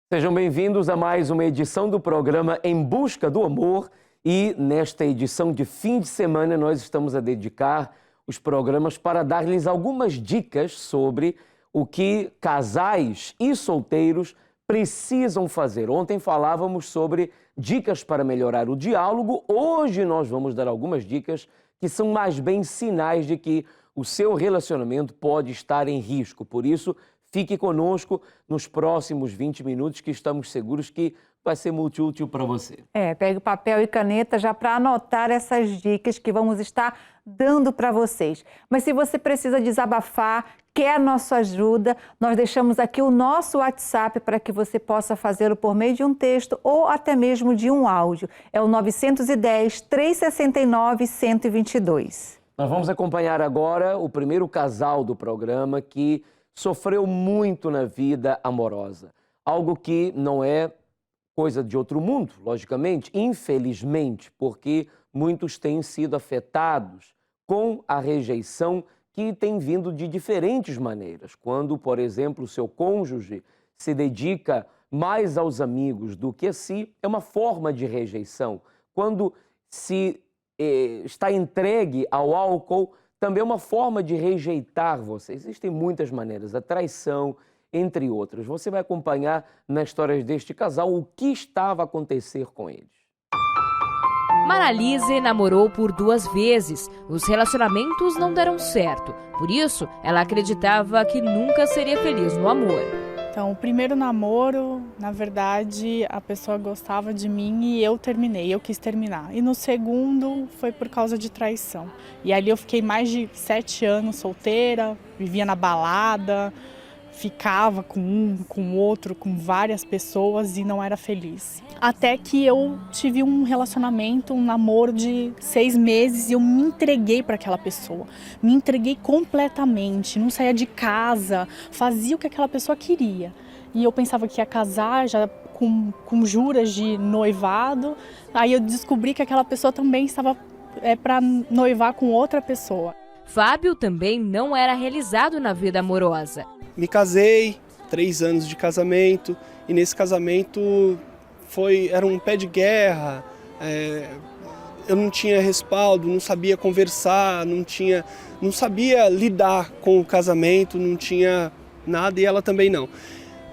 Sejam bem-vindos a mais uma edição do programa Em Busca do Amor. E nesta edição de fim de semana nós estamos a dedicar os programas para dar-lhes algumas dicas sobre o que casais e solteiros precisam fazer. Ontem falávamos sobre dicas para melhorar o diálogo. Hoje nós vamos dar algumas dicas que são mais bem sinais de que o seu relacionamento pode estar em risco. Por isso, fique conosco nos próximos 20 minutos que estamos seguros que vai ser muito útil para você. Pegue papel e caneta já para anotar essas dicas que vamos estar dando para vocês. Mas se você precisa desabafar, quer a nossa ajuda, nós deixamos aqui o nosso WhatsApp para que você possa fazê-lo por meio de um texto ou até mesmo de um áudio. É o 910-369-122. Nós vamos acompanhar agora o primeiro casal do programa que sofreu muito na vida amorosa. Algo que não é coisa de outro mundo, logicamente, infelizmente, porque muitos têm sido afetados com a rejeição que tem vindo de diferentes maneiras. Quando, por exemplo, o seu cônjuge se dedica mais aos amigos do que a si, é uma forma de rejeição. Quando se está entregue ao álcool, também é uma forma de rejeitar você. Existem muitas maneiras, a traição, entre outras. Você vai acompanhar nas histórias deste casal o que estava a acontecer com eles. Maralise namorou por 2 vezes. Os relacionamentos não deram certo. Por isso, ela acreditava que nunca seria feliz no amor. Então, o primeiro namoro, na verdade, a pessoa gostava de mim e eu terminei, eu quis terminar. E no segundo foi por causa de traição. E ali eu fiquei mais de 7 anos solteira, vivia na balada, ficava com um, com outro, com várias pessoas e não era feliz. Até que eu tive um relacionamento, um namoro de 6 meses e eu me entreguei para aquela pessoa. Me entreguei completamente, não saía de casa, fazia o que aquela pessoa queria. E eu pensava que ia casar já com juras de noivado. Aí eu descobri que aquela pessoa também estava para noivar com outra pessoa. Fábio também não era realizado na vida amorosa. Me casei, 3 anos de casamento, e nesse casamento era um pé de guerra, eu não tinha respaldo, não sabia conversar, não sabia lidar com o casamento, não tinha nada e ela também não.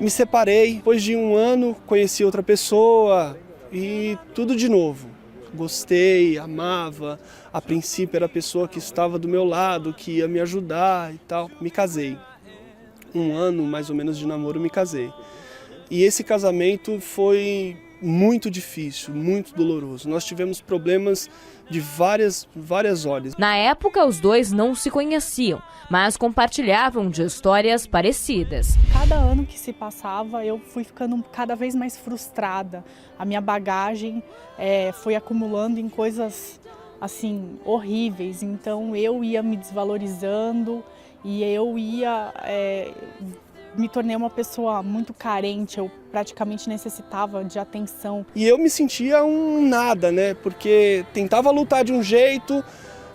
Me separei, depois de 1 ano conheci outra pessoa e tudo de novo. Gostei, amava, a princípio era a pessoa que estava do meu lado, que ia me ajudar e tal, me casei. 1 ano mais ou menos de namoro me casei. E esse casamento foi muito difícil, muito doloroso. Nós tivemos problemas de várias ordens. Na época, os dois não se conheciam, mas compartilhavam de histórias parecidas. Cada ano que se passava, eu fui ficando cada vez mais frustrada. A minha bagagem foi acumulando em coisas assim horríveis. Então eu ia me desvalorizando. E eu me tornei uma pessoa muito carente, eu praticamente necessitava de atenção. E eu me sentia um nada, né? Porque tentava lutar de um jeito,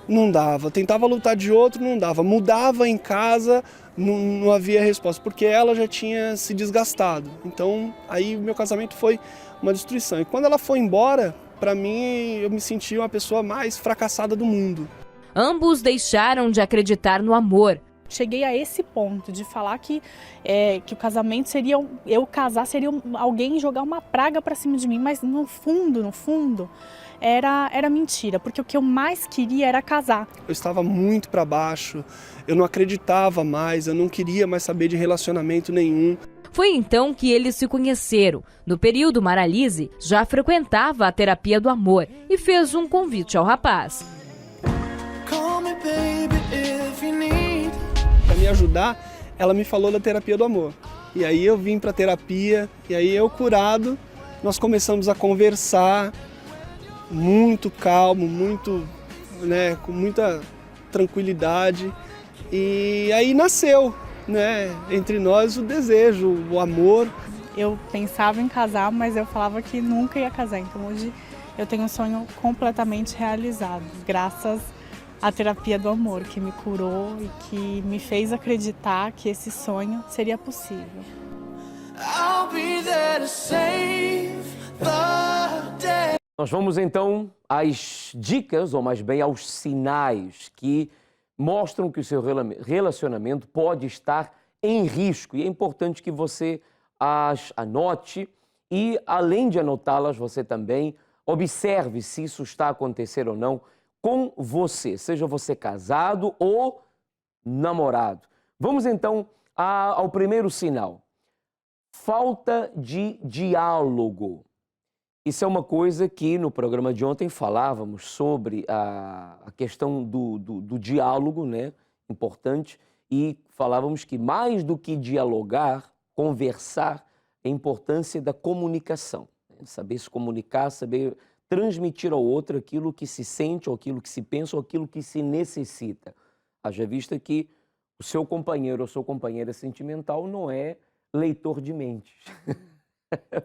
não dava. Tentava lutar de outro, não dava. Mudava em casa, não havia resposta, porque ela já tinha se desgastado. Então, aí o meu casamento foi uma destruição. E quando ela foi embora, para mim, eu me sentia uma pessoa mais fracassada do mundo. Ambos deixaram de acreditar no amor. Cheguei a esse ponto de falar que o casamento seria, eu casar seria alguém jogar uma praga para cima de mim, mas no fundo, era mentira, porque o que eu mais queria era casar. Eu estava muito para baixo, eu não acreditava mais, eu não queria mais saber de relacionamento nenhum. Foi então que eles se conheceram. No período, Maralise já frequentava a terapia do amor e fez um convite ao rapaz. Para me ajudar, ela me falou da terapia do amor. E aí eu vim para a terapia, e aí eu curado, nós começamos a conversar, muito calmo, com muita tranquilidade. E aí nasceu, entre nós o desejo, o amor. Eu pensava em casar, mas eu falava que nunca ia casar. Então hoje eu tenho um sonho completamente realizado, graças à terapia do amor, que me curou e que me fez acreditar que esse sonho seria possível. I'll be there to save the day. Nós vamos então às dicas, ou mais bem aos sinais que mostram que o seu relacionamento pode estar em risco. E é importante que você as anote e, além de anotá-las, você também observe se isso está acontecendo ou não com você, seja você casado ou namorado. Vamos então ao primeiro sinal. Falta de diálogo. Isso é uma coisa que no programa de ontem falávamos sobre a questão do diálogo, né? Importante, e falávamos que mais do que dialogar, conversar, a importância da comunicação. Né? Saber se comunicar, saber transmitir ao outro aquilo que se sente, ou aquilo que se pensa, ou aquilo que se necessita. Haja vista que o seu companheiro ou sua companheira sentimental não é leitor de mentes.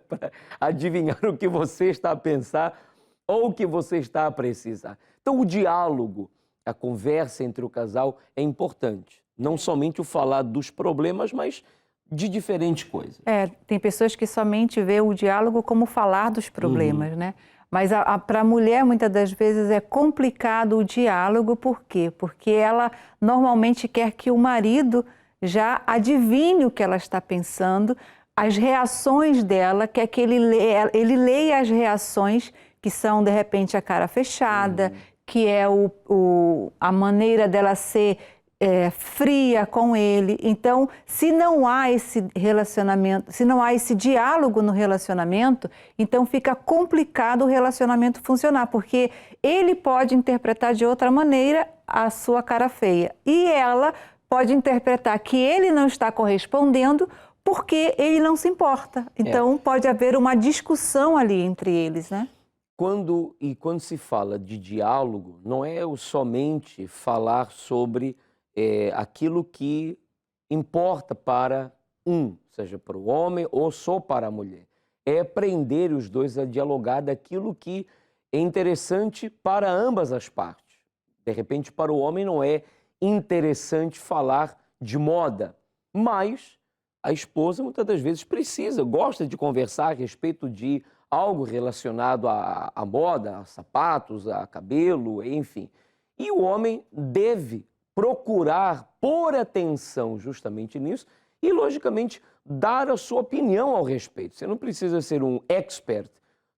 Para adivinhar o que você está a pensar ou o que você está a precisar. Então, o diálogo, a conversa entre o casal é importante. Não somente o falar dos problemas, mas de diferentes coisas. Tem pessoas que somente vê o diálogo como falar dos problemas, né? Mas para a mulher, muitas das vezes, é complicado o diálogo. Por quê? Porque ela normalmente quer que o marido já adivinhe o que ela está pensando, as reações dela, quer que ele leia as reações que são, de repente, a cara fechada, que é a maneira dela ser fria com ele. Então, se não há esse relacionamento, se não há esse diálogo no relacionamento, então fica complicado o relacionamento funcionar, porque ele pode interpretar de outra maneira a sua cara feia e ela pode interpretar que ele não está correspondendo porque ele não se importa. Então, pode haver uma discussão ali entre eles, né? Quando se fala de diálogo, não é somente falar sobre aquilo que importa para seja para o homem ou só para a mulher. É aprender os dois a dialogar daquilo que é interessante para ambas as partes. De repente, para o homem não é interessante falar de moda, mas a esposa muitas das vezes gosta de conversar a respeito de algo relacionado à moda, a sapatos, a cabelo, enfim. E o homem deve procurar pôr atenção justamente nisso e, logicamente, dar a sua opinião ao respeito. Você não precisa ser um expert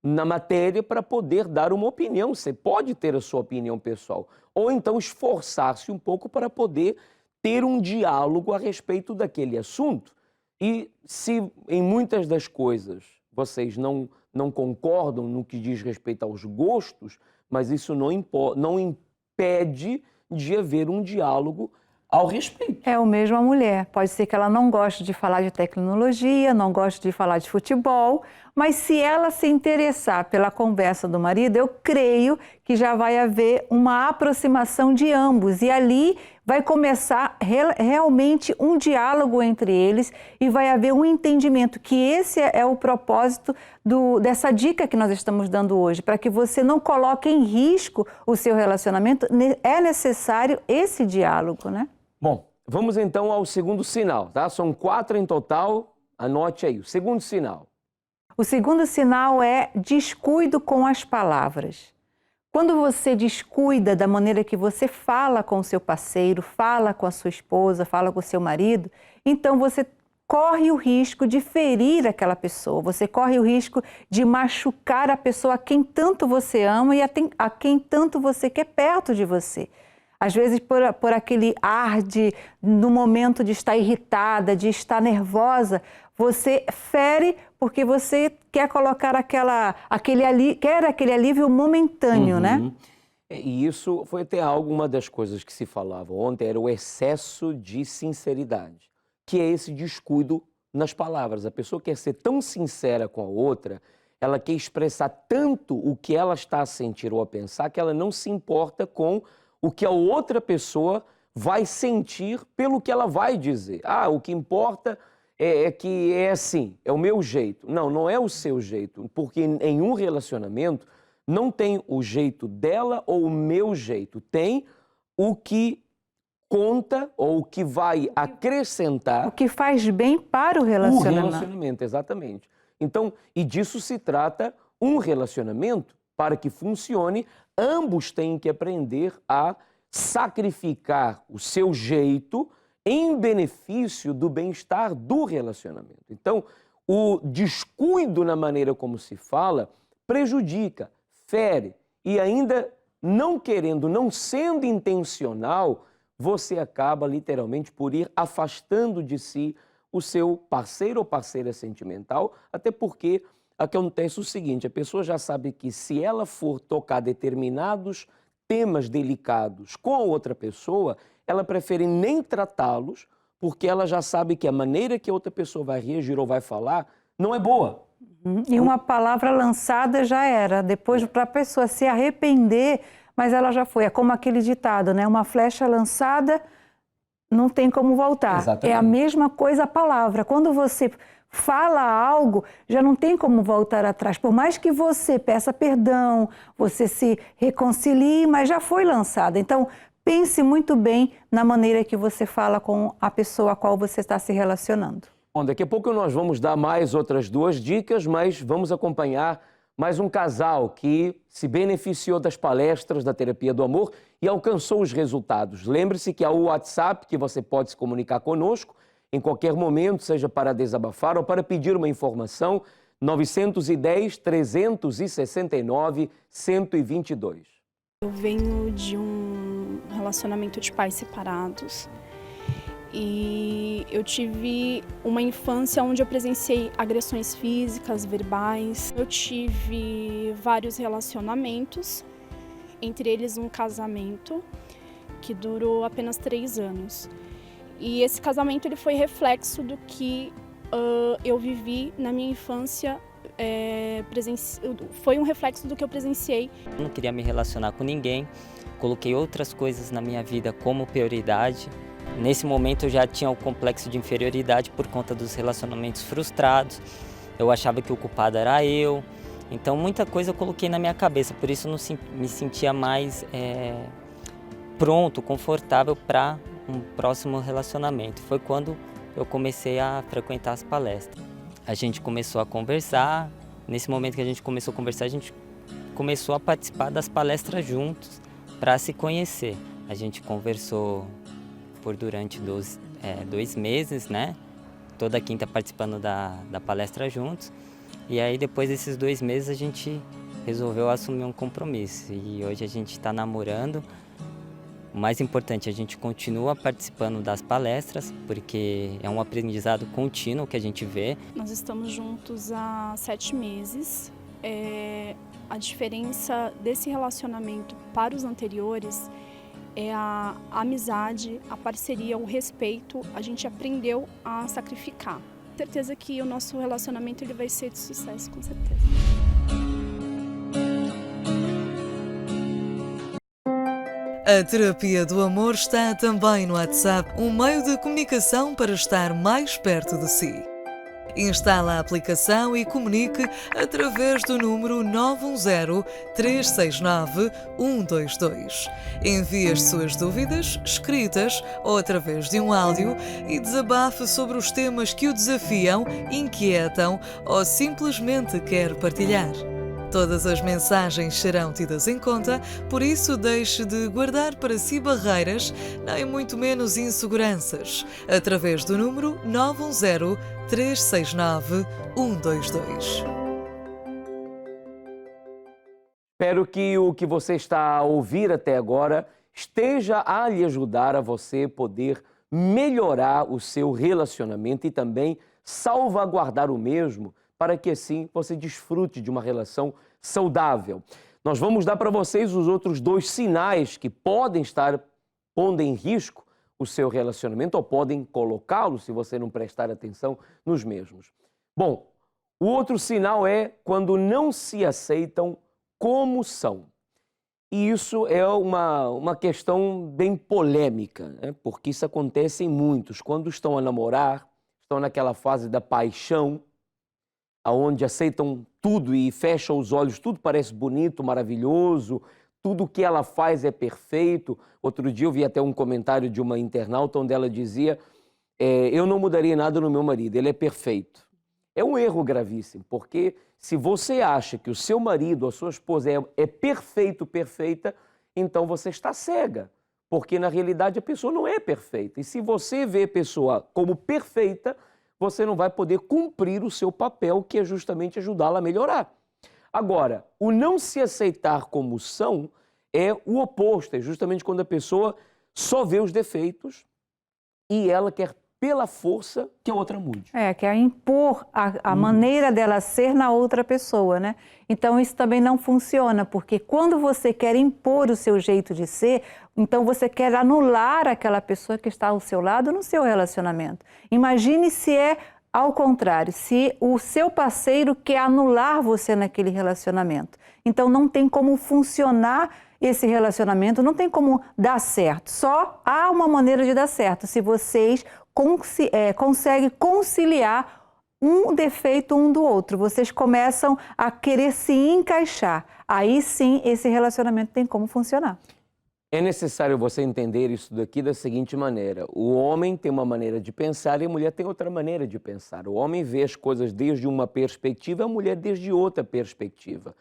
na matéria para poder dar uma opinião. Você pode ter a sua opinião pessoal ou então esforçar-se um pouco para poder ter um diálogo a respeito daquele assunto. E se em muitas das coisas vocês não concordam no que diz respeito aos gostos, mas isso não impede de haver um diálogo ao respeito. É o mesmo a mulher. Pode ser que ela não goste de falar de tecnologia, não goste de falar de futebol, mas se ela se interessar pela conversa do marido, eu creio que já vai haver uma aproximação de ambos e ali vai começar realmente um diálogo entre eles e vai haver um entendimento que esse é o propósito dessa dica que nós estamos dando hoje, para que você não coloque em risco o seu relacionamento, é necessário esse diálogo, né? Bom, vamos então ao segundo sinal, tá? São 4 em total, anote aí. O segundo sinal. O segundo sinal é descuido com as palavras. Quando você descuida da maneira que você fala com o seu parceiro, fala com a sua esposa, fala com o seu marido, então você corre o risco de ferir aquela pessoa, você corre o risco de machucar a pessoa a quem tanto você ama e a quem tanto você quer perto de você. Às vezes, por aquele ar no momento de estar irritada, de estar nervosa, você fere porque você quer colocar aquele alívio momentâneo, né? E isso foi até uma das coisas que se falava ontem, era o excesso de sinceridade, que é esse descuido nas palavras. A pessoa quer ser tão sincera com a outra, ela quer expressar tanto o que ela está a sentir ou a pensar, que ela não se importa com o que a outra pessoa vai sentir pelo que ela vai dizer. O que importa é que é assim, é o meu jeito. Não, não é o seu jeito, porque em um relacionamento não tem o jeito dela ou o meu jeito, tem o que conta ou o que vai acrescentar O que faz bem para o o relacionamento. relacionamento, exatamente. Então, e disso se trata um relacionamento. Para que funcione, ambos têm que aprender a sacrificar o seu jeito em benefício do bem-estar do relacionamento. Então, o descuido na maneira como se fala prejudica, fere e ainda não querendo, não sendo intencional, você acaba literalmente por ir afastando de si o seu parceiro ou parceira sentimental, até porque acontece o seguinte, a pessoa já sabe que se ela for tocar determinados temas delicados com a outra pessoa, ela prefere nem tratá-los, porque ela já sabe que a maneira que a outra pessoa vai reagir ou vai falar não é boa. E uma palavra lançada já era. Depois, para a pessoa se arrepender, mas ela já foi. É como aquele ditado, né? Uma flecha lançada não tem como voltar. Exatamente. É a mesma coisa a palavra. Quando você fala algo, já não tem como voltar atrás. Por mais que você peça perdão, você se reconcilie, mas já foi lançada. Então, pense muito bem na maneira que você fala com a pessoa a qual você está se relacionando. Bom, daqui a pouco nós vamos dar mais outras 2 dicas, mas vamos acompanhar mais um casal que se beneficiou das palestras da Terapia do Amor e alcançou os resultados. Lembre-se que há o WhatsApp que você pode se comunicar conosco em qualquer momento, seja para desabafar ou para pedir uma informação, 910-369-122. Eu venho de um relacionamento de pais separados e eu tive uma infância onde eu presenciei agressões físicas, verbais. Eu tive vários relacionamentos, entre eles um casamento que durou apenas 3 anos. E esse casamento ele foi reflexo do que eu vivi na minha infância, foi um reflexo do que eu presenciei. Eu não queria me relacionar com ninguém, coloquei outras coisas na minha vida como prioridade. Nesse momento eu já tinha o complexo de inferioridade por conta dos relacionamentos frustrados, eu achava que o culpado era eu, então muita coisa eu coloquei na minha cabeça, por isso eu não me sentia mais pronto, confortável para um próximo relacionamento. Foi quando eu comecei a frequentar as palestras. A gente começou a conversar, nesse momento que a gente começou a conversar, a gente começou a participar das palestras juntos para se conhecer. A gente conversou durante 2 meses, né? Toda quinta participando da palestra juntos. E aí depois desses 2 meses a gente resolveu assumir um compromisso. E hoje a gente está namorando. O mais importante, a gente continua participando das palestras, porque é um aprendizado contínuo que a gente vê. Nós estamos juntos há 7 meses. A diferença desse relacionamento para os anteriores é a amizade, a parceria, o respeito. A gente aprendeu a sacrificar. Certeza que o nosso relacionamento ele vai ser de sucesso, com certeza. A Terapia do Amor está também no WhatsApp, um meio de comunicação para estar mais perto de si. Instala a aplicação e comunique através do número 910-369-122. Envie as suas dúvidas, escritas ou através de um áudio e desabafe sobre os temas que o desafiam, inquietam ou simplesmente quer partilhar. Todas as mensagens serão tidas em conta, por isso deixe de guardar para si barreiras, nem muito menos inseguranças, através do número 910-369-122. Espero que o que você está a ouvir até agora esteja a lhe ajudar a você poder melhorar o seu relacionamento e também salvaguardar o mesmo, para que assim você desfrute de uma relação saudável. Nós vamos dar para vocês os outros 2 sinais que podem estar pondo em risco o seu relacionamento ou podem colocá-lo se você não prestar atenção nos mesmos. Bom, o outro sinal é quando não se aceitam como são. E isso é uma questão bem polêmica, né? Porque isso acontece em muitos. Quando estão a namorar, estão naquela fase da paixão, onde aceitam tudo e fecham os olhos, tudo parece bonito, maravilhoso, tudo que ela faz é perfeito. Outro dia eu vi até um comentário de uma internauta onde ela dizia: eu não mudaria nada no meu marido, ele é perfeito. É um erro gravíssimo, porque se você acha que o seu marido ou a sua esposa é perfeito, perfeita, então você está cega, porque na realidade a pessoa não é perfeita. E se você vê a pessoa como perfeita, você não vai poder cumprir o seu papel, que é justamente ajudá-la a melhorar. Agora, o não se aceitar como são é o oposto, é justamente quando a pessoa só vê os defeitos e ela quer pela força que a outra mude. Quer impor a maneira dela ser na outra pessoa, né? Então isso também não funciona, porque quando você quer impor o seu jeito de ser, então você quer anular aquela pessoa que está ao seu lado no seu relacionamento. Imagine se é ao contrário, se o seu parceiro quer anular você naquele relacionamento. Então não tem como funcionar esse relacionamento, não tem como dar certo. Só há uma maneira de dar certo, se vocês conseguem conciliar um defeito um do outro. Vocês começam a querer se encaixar. Aí sim, esse relacionamento tem como funcionar. É necessário você entender isso daqui da seguinte maneira: o homem tem uma maneira de pensar e a mulher tem outra maneira de pensar. O homem vê as coisas desde uma perspectiva, a mulher desde outra perspectiva.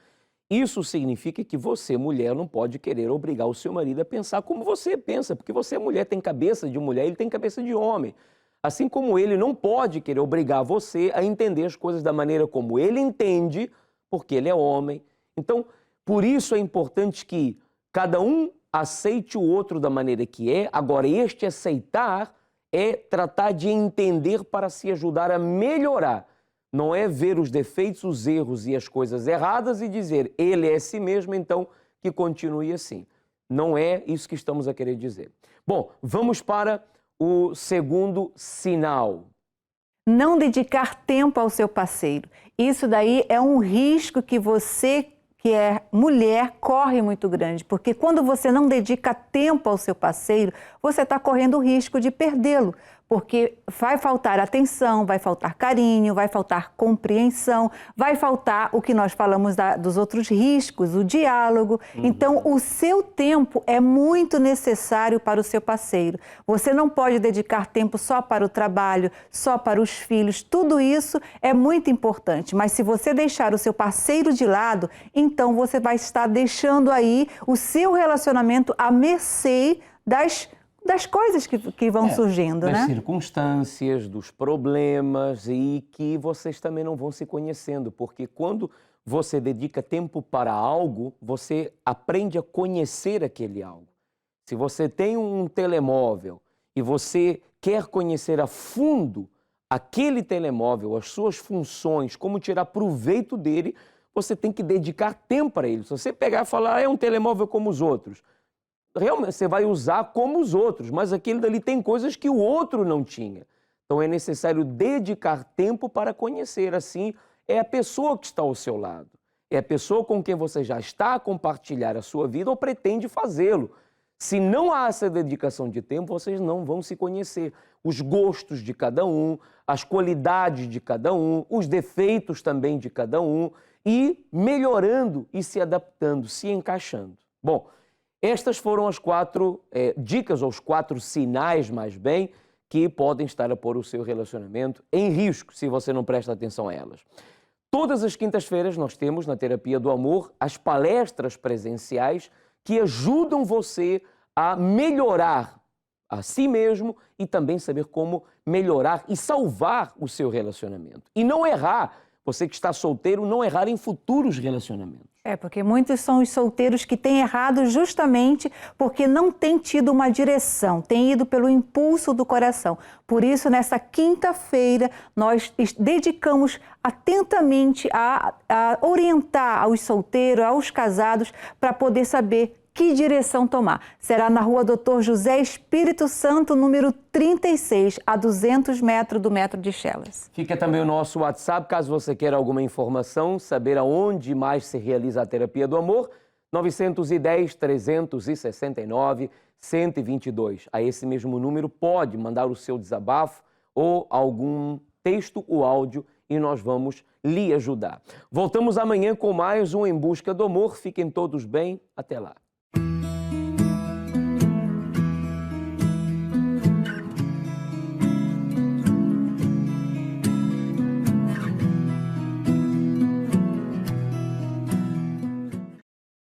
Isso significa que você, mulher, não pode querer obrigar o seu marido a pensar como você pensa, porque você, mulher, tem cabeça de mulher, ele tem cabeça de homem. Assim como ele não pode querer obrigar você a entender as coisas da maneira como ele entende, porque ele é homem. Então, por isso é importante que cada um aceite o outro da maneira que é. Agora, este aceitar é tratar de entender para se ajudar a melhorar. Não é ver os defeitos, os erros e as coisas erradas e dizer ele é si mesmo, então que continue assim. Não é isso que estamos a querer dizer. Bom, vamos para o segundo sinal. Não dedicar tempo ao seu parceiro. Isso daí é um risco que você, que é mulher, corre muito grande, porque quando você não dedica tempo ao seu parceiro, você está correndo o risco de perdê-lo, porque vai faltar atenção, vai faltar carinho, vai faltar compreensão, vai faltar o que nós falamos dos outros riscos, o diálogo. Então, o seu tempo é muito necessário para o seu parceiro. Você não pode dedicar tempo só para o trabalho, só para os filhos, tudo isso é muito importante, mas se você deixar o seu parceiro de lado, então você vai estar deixando aí o seu relacionamento à mercê das coisas que vão surgindo, das né? circunstâncias, dos problemas, e que vocês também não vão se conhecendo, porque quando você dedica tempo para algo, você aprende a conhecer aquele algo. Se você tem um telemóvel e você quer conhecer a fundo aquele telemóvel, as suas funções, como tirar proveito dele, você tem que dedicar tempo para ele. Se você pegar e falar, é um telemóvel como os outros, realmente você vai usar como os outros, mas aquele dali tem coisas que o outro não tinha. Então é necessário dedicar tempo para conhecer. Assim, é a pessoa que está ao seu lado. É a pessoa com quem você já está a compartilhar a sua vida ou pretende fazê-lo. Se não há essa dedicação de tempo, vocês não vão se conhecer. Os gostos de cada um, as qualidades de cada um, os defeitos também de cada um, e melhorando e se adaptando, se encaixando. Bom, estas foram as 4 dicas, ou os 4 sinais, mais bem, que podem estar a pôr o seu relacionamento em risco, se você não presta atenção a elas. Todas as quintas-feiras nós temos, na Terapia do Amor, as palestras presenciais que ajudam você a melhorar a si mesmo e também saber como melhorar e salvar o seu relacionamento. E não errar, você que está solteiro, não errar em futuros relacionamentos. Porque muitos são os solteiros que têm errado justamente porque não têm tido uma direção, têm ido pelo impulso do coração. Por isso, nessa quinta-feira, nós dedicamos atentamente a orientar aos solteiros, aos casados, para poder saber que direção tomar. Será na Rua Dr. José Espírito Santo, número 36, a 200 metros do metro de Chelas. Fica também o nosso WhatsApp, caso você queira alguma informação, saber aonde mais se realiza a Terapia do Amor, 910-369-122. A esse mesmo número pode mandar o seu desabafo ou algum texto ou áudio e nós vamos lhe ajudar. Voltamos amanhã com mais um Em Busca do Amor. Fiquem todos bem. Até lá.